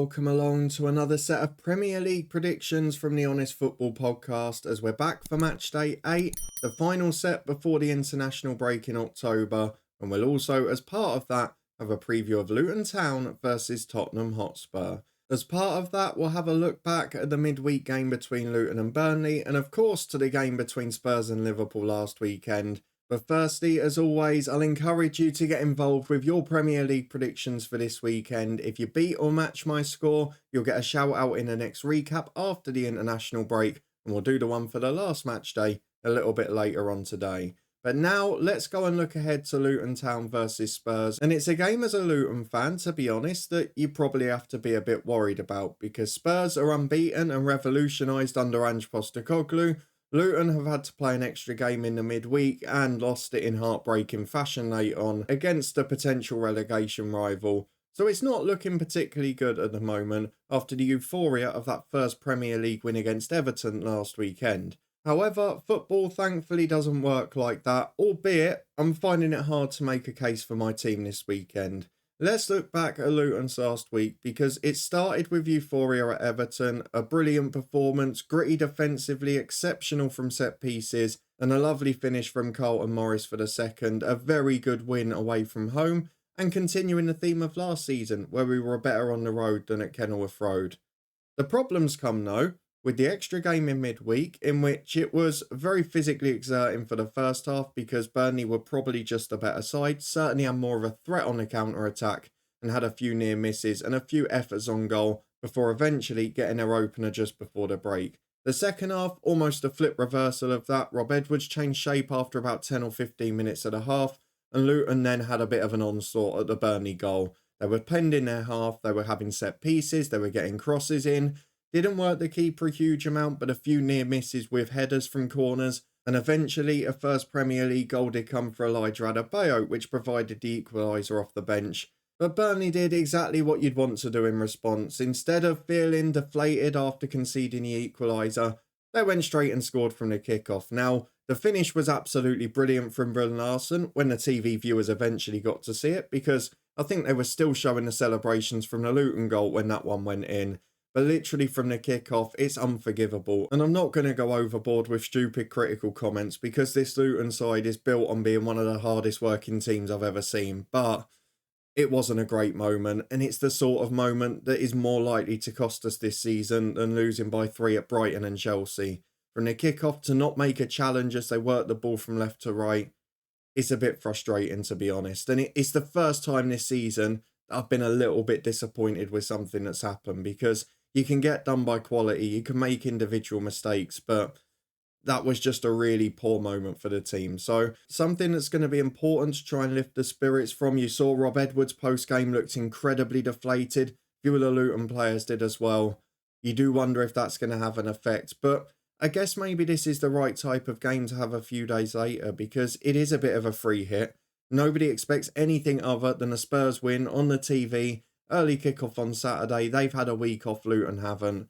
welcome along to another set of Premier League predictions from the Honest Football Podcast as we're back for matchday 8, the final set before the international break in October, and we'll also, as part of that, have a preview of Luton Town versus Tottenham Hotspur. As part of that, we'll have a look back at the midweek game between Luton and Burnley, and of course to the game between Spurs and Liverpool last weekend. But firstly, as always, I'll encourage you to get involved with your Premier League predictions for this weekend. If you beat or match my score, you'll get a shout out in the next recap after the international break, and we'll do the one for the last match day a little bit later on today. But now, let's go and look ahead to Luton Town versus Spurs. And it's a game as a Luton fan, to be honest, that you probably have to be a bit worried about, because Spurs are unbeaten and revolutionised under Ange Postecoglou. Luton have had to play an extra game in the midweek and lost it in heartbreaking fashion late on against a potential relegation rival. So it's not looking particularly good at the moment after the euphoria of that first Premier League win against Everton last weekend. However, football thankfully doesn't work like that, albeit I'm finding it hard to make a case for my team this weekend. Let's look back at Luton's last week, because it started with euphoria at Everton, a brilliant performance, gritty defensively, exceptional from set pieces, and a lovely finish from Carlton Morris for the second, a very good win away from home, and continuing the theme of last season, where we were better on the road than at Kenilworth Road. The problems come though, with the extra game in midweek, in which it was very physically exerting for the first half because Burnley were probably just a better side, certainly had more of a threat on the counter-attack and had a few near misses and a few efforts on goal before eventually getting their opener just before the break. The second half, almost a flip reversal of that. Rob Edwards changed shape after about 10 or 15 minutes of the half, and Luton then had a bit of an onslaught at the Burnley goal. They were penned in their half, they were having set pieces, they were getting crosses in. Didn't work the keeper a huge amount, but a few near misses with headers from corners. And eventually, a first Premier League goal did come for Elijah Adebayo, which provided the equaliser off the bench. But Burnley did exactly what you'd want to do in response. Instead of feeling deflated after conceding the equaliser, they went straight and scored from the kickoff. Now, the finish was absolutely brilliant from Brun Larsen when the TV viewers eventually got to see it, because I think they were still showing the celebrations from the Luton goal when that one went in. But literally from the kickoff, it's unforgivable. And I'm not going to go overboard with stupid critical comments, because this Luton side is built on being one of the hardest working teams I've ever seen. But it wasn't a great moment, and it's the sort of moment that is more likely to cost us this season than losing by 3 at Brighton and Chelsea. From the kickoff to not make a challenge as they work the ball from left to right, it's a bit frustrating, to be honest. And it's the first time this season I've been a little bit disappointed with something that's happened, because you can get done by quality, you can make individual mistakes, but that was just a really poor moment for the team. So something that's going to be important to try and lift the spirits from. You saw Rob Edwards post-game looked incredibly deflated. A few of the Luton players did as well. You do wonder if that's going to have an effect, but I guess maybe this is the right type of game to have a few days later, because it is a bit of a free hit. Nobody expects anything other than a Spurs win on the TV. Early kickoff on Saturday. They've had a week off, Luton haven't.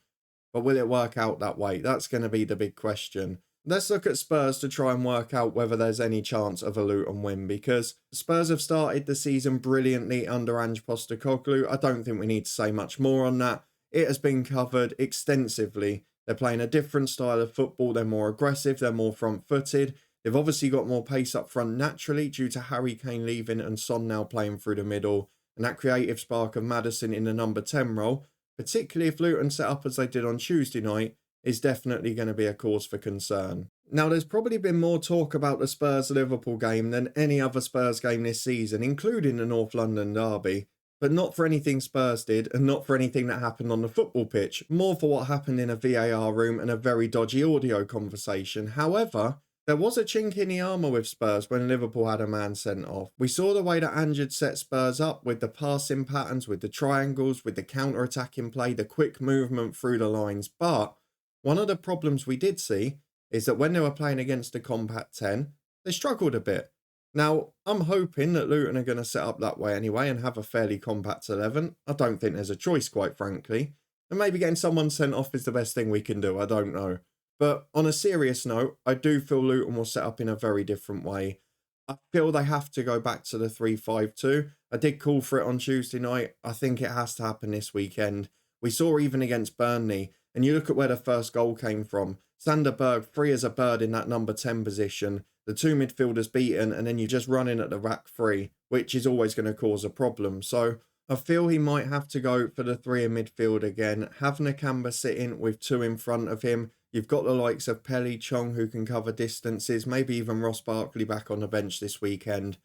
But will it work out that way? That's going to be the big question. Let's look at Spurs to try and work out whether there's any chance of a Luton win, because Spurs have started the season brilliantly under Ange Postecoglou. I don't think we need to say much more on that. It has been covered extensively. They're playing a different style of football. They're more aggressive. They're more front-footed. They've obviously got more pace up front naturally due to Harry Kane leaving and Son now playing through the middle. And that creative spark of Maddison in the number 10 role, particularly if Luton set up as they did on Tuesday night, is definitely going to be a cause for concern. Now, there's probably been more talk about the Spurs-Liverpool game than any other Spurs game this season, including the North London derby. But not for anything Spurs did, and not for anything that happened on the football pitch. More for what happened in a VAR room and a very dodgy audio conversation. However, there was a chink in the armour with Spurs when Liverpool had a man sent off. We saw the way that Ange had set Spurs up with the passing patterns, with the triangles, with the counter-attacking play, the quick movement through the lines. But one of the problems we did see is that when they were playing against a compact 10, they struggled a bit. Now, I'm hoping that Luton are going to set up that way anyway and have a fairly compact 11. I don't think there's a choice, quite frankly. And maybe getting someone sent off is the best thing we can do, I don't know. But on a serious note, I do feel Luton will set up in a very different way. I feel they have to go back to the 3-5-2. I did call for it on Tuesday night. I think it has to happen this weekend. We saw even against Burnley, and you look at where the first goal came from. Sander Berg, free as a bird in that number 10 position. The two midfielders beaten, and then you just run in at the rack free, which is always going to cause a problem. So I feel he might have to go for the three in midfield again. Have Nakamba sitting with two in front of him. You've got the likes of Pelly Chong who can cover distances. Maybe even Ross Barkley back on the bench this weekend.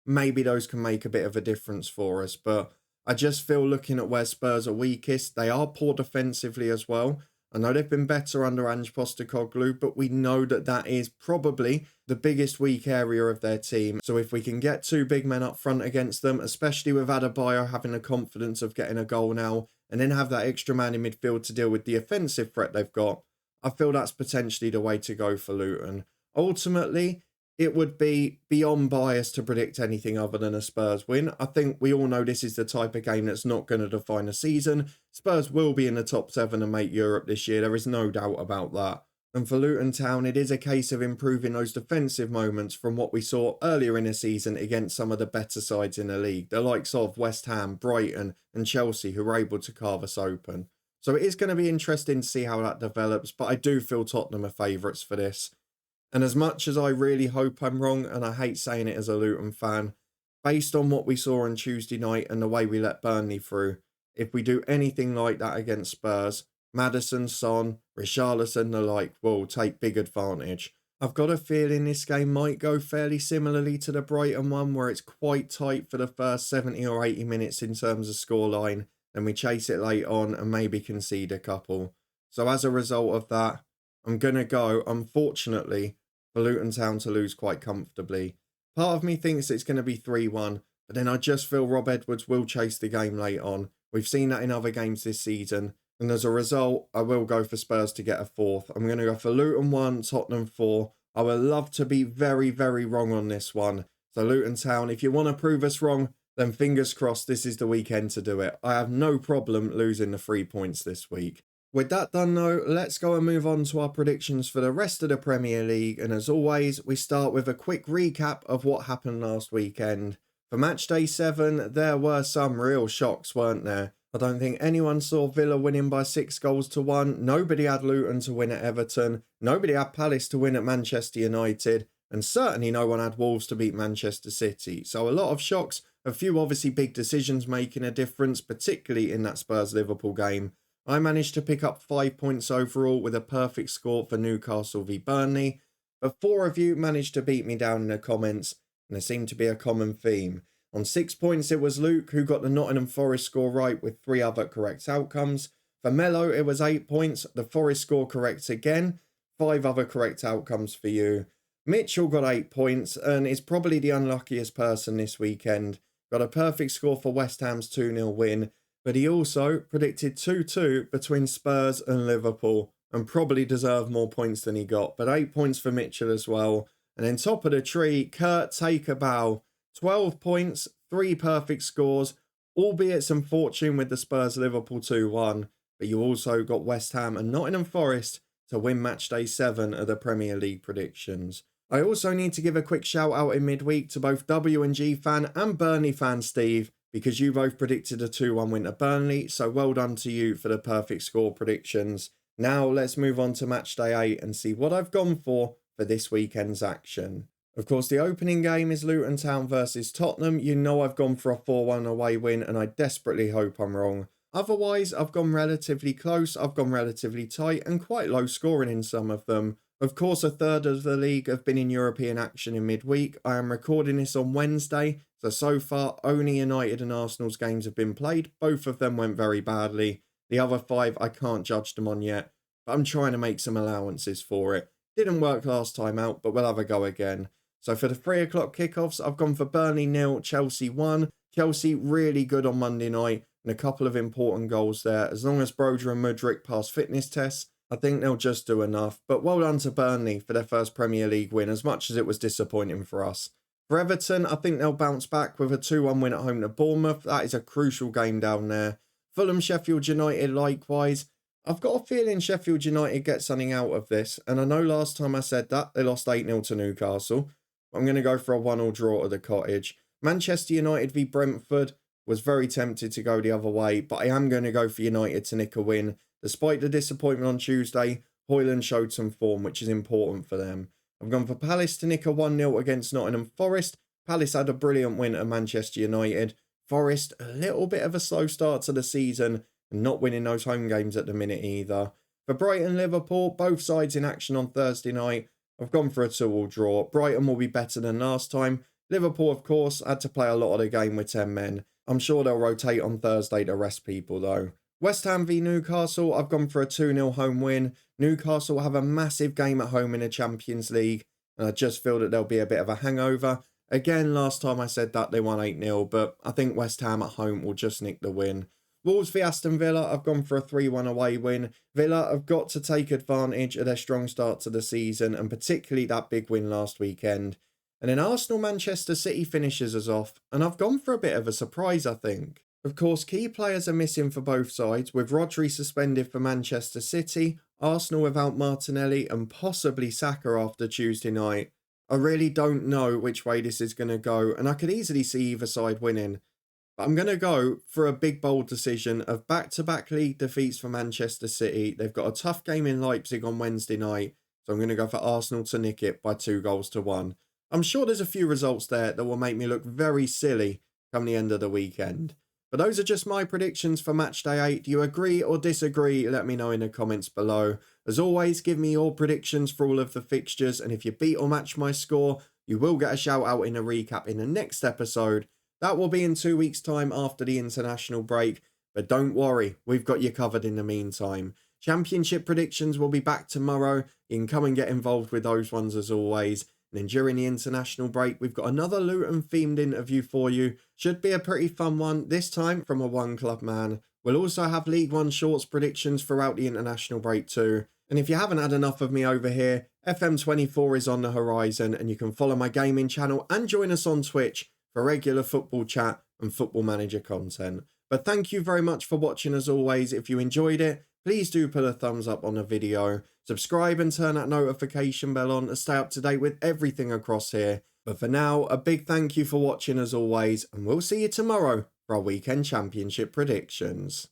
Maybe those can make a bit of a difference for us. But I just feel looking at where Spurs are weakest, they are poor defensively as well. I know they've been better under Ange Postecoglou, but we know that that is probably the biggest weak area of their team. So if we can get two big men up front against them, especially with Adebayo having the confidence of getting a goal now, and then have that extra man in midfield to deal with the offensive threat they've got, I feel that's potentially the way to go for Luton. Ultimately, it would be beyond bias to predict anything other than a Spurs win. I think we all know this is the type of game that's not going to define a season. Spurs will be in the top 7 and make Europe this year. There is no doubt about that. And for Luton Town, it is a case of improving those defensive moments from what we saw earlier in the season against some of the better sides in the league. The likes of West Ham, Brighton and Chelsea, who were able to carve us open. So it is going to be interesting to see how that develops, but I do feel Tottenham are favourites for this. And as much as I really hope I'm wrong, and I hate saying it as a Luton fan, based on what we saw on Tuesday night and the way we let Burnley through, if we do anything like that against Spurs, Maddison, Son, Richarlison, the like will take big advantage. I've got a feeling this game might go fairly similarly to the Brighton one, where it's quite tight for the first 70 or 80 minutes in terms of scoreline, then we chase it late on and maybe concede a couple. So as a result of that, I'm going to go, unfortunately, for Luton Town to lose quite comfortably. Part of me thinks it's going to be 3-1, but then I just feel Rob Edwards will chase the game late on. We've seen that in other games this season, and as a result, I will go for Spurs to get a fourth. I'm going to go for Luton 1, Tottenham 4. I would love to be very, very wrong on this one. So Luton Town, if you want to prove us wrong, then fingers crossed this is the weekend to do it. I have no problem losing the 3 points this week. With that done though, let's go and move on to our predictions for the rest of the Premier League. And as always, we start with a quick recap of what happened last weekend. For matchday 7, there were some real shocks, weren't there? I don't think anyone saw Villa winning by 6-1. Nobody had Luton to win at Everton. Nobody had Palace to win at Manchester United. And certainly no one had Wolves to beat Manchester City. So a lot of shocks, a few obviously big decisions making a difference, particularly in that Spurs-Liverpool game. I managed to pick up 5 points overall with a perfect score for Newcastle v Burnley, but 4 of you managed to beat me down in the comments, and there seemed to be a common theme. On 6 points it was Luke who got the Nottingham Forest score right with 3 other correct outcomes. For Mello it was 8 points, the Forest score correct again, 5 other correct outcomes for you. Mitchell got 8 points and is probably the unluckiest person this weekend. Got a perfect score for West Ham's 2-0 win. But he also predicted 2-2 between Spurs and Liverpool and probably deserved more points than he got. But 8 points for Mitchell as well. And then top of the tree, Kurt Take a Bow. 12 points, 3 perfect scores, albeit some fortune with the Spurs-Liverpool 2-1. But you also got West Ham and Nottingham Forest to win matchday 7 of the Premier League predictions. I also need to give a quick shout out in midweek to both W&G fan and Burnley fan Steve, because you both predicted a 2-1 win to Burnley, so well done to you for the perfect score predictions. Now let's move on to matchday 8 and see what I've gone for this weekend's action. Of course, the opening game is Luton Town versus Tottenham. You know I've gone for a 4-1 away win, and I desperately hope I'm wrong. Otherwise, I've gone relatively close, I've gone relatively tight, and quite low scoring in some of them. Of course, a third of the league have been in European action in midweek. I am recording this on Wednesday, so far only United and Arsenal's games have been played. Both of them went very badly. The other 5 I can't judge them on yet, but I'm trying to make some allowances for it. Didn't work last time out, but we'll have a go again. So for the 3 o'clock kickoffs, I've gone for Burnley 0, Chelsea 1. Chelsea really good on Monday night and a couple of important goals there. As long as Broja and Mudryk pass fitness tests, I think they'll just do enough. But well done to Burnley for their first Premier League win, as much as it was disappointing for us. For Everton, I think they'll bounce back with a 2-1 win at home to Bournemouth. That is a crucial game down there. Fulham, Sheffield United likewise. I've got a feeling Sheffield United get something out of this. And I know last time I said that, they lost 8-0 to Newcastle. I'm going to go for a 1-1 draw at the Cottage. Manchester United v Brentford. Was very tempted to go the other way, but I am going to go for United to nick a win. Despite the disappointment on Tuesday, Højlund showed some form, which is important for them. I've gone for Palace to nick a 1-0 against Nottingham Forest. Palace had a brilliant win at Manchester United. Forest, a little bit of a slow start to the season and not winning those home games at the minute either. For Brighton Liverpool, both sides in action on Thursday night. I've gone for a 2-2 draw. Brighton will be better than last time. Liverpool, of course, had to play a lot of the game with 10 men. I'm sure they'll rotate on Thursday to rest people though. West Ham v Newcastle, I've gone for a 2-0 home win. Newcastle have a massive game at home in the Champions League, and I just feel that there'll be a bit of a hangover. Again, last time I said that they won 8-0, but I think West Ham at home will just nick the win. Wolves v Aston Villa, I've gone for a 3-1 away win. Villa have got to take advantage of their strong start to the season, and particularly that big win last weekend. And then Arsenal-Manchester City finishes us off, and I've gone for a bit of a surprise, I think. Of course, key players are missing for both sides, with Rodri suspended for Manchester City, Arsenal without Martinelli, and possibly Saka after Tuesday night. I really don't know which way this is going to go, and I could easily see either side winning. But I'm going to go for a big bold decision of back-to-back league defeats for Manchester City. They've got a tough game in Leipzig on Wednesday night, so I'm going to go for Arsenal to nick it by 2-1. I'm sure there's a few results there that will make me look very silly come the end of the weekend. But those are just my predictions for Matchday 8. Do you agree or disagree? Let me know in the comments below. As always, give me your predictions for all of the fixtures, and if you beat or match my score, you will get a shout out in a recap in the next episode. That will be in 2 weeks' time after the international break, but don't worry, we've got you covered in the meantime. Championship predictions will be back tomorrow. You can come and get involved with those ones as always. And then during the international break, we've got another Luton themed interview for you. Should be a pretty fun one, this time from a one club man. We'll also have League One shorts predictions throughout the international break too. And if you haven't had enough of me over here, FM24 is on the horizon, and you can follow my gaming channel and join us on Twitch for regular football chat and football manager content. But thank you very much for watching as always. If you enjoyed it, please do put a thumbs up on the video. Subscribe and turn that notification bell on to stay up to date with everything across here. But for now, a big thank you for watching as always, and we'll see you tomorrow for our weekend championship predictions.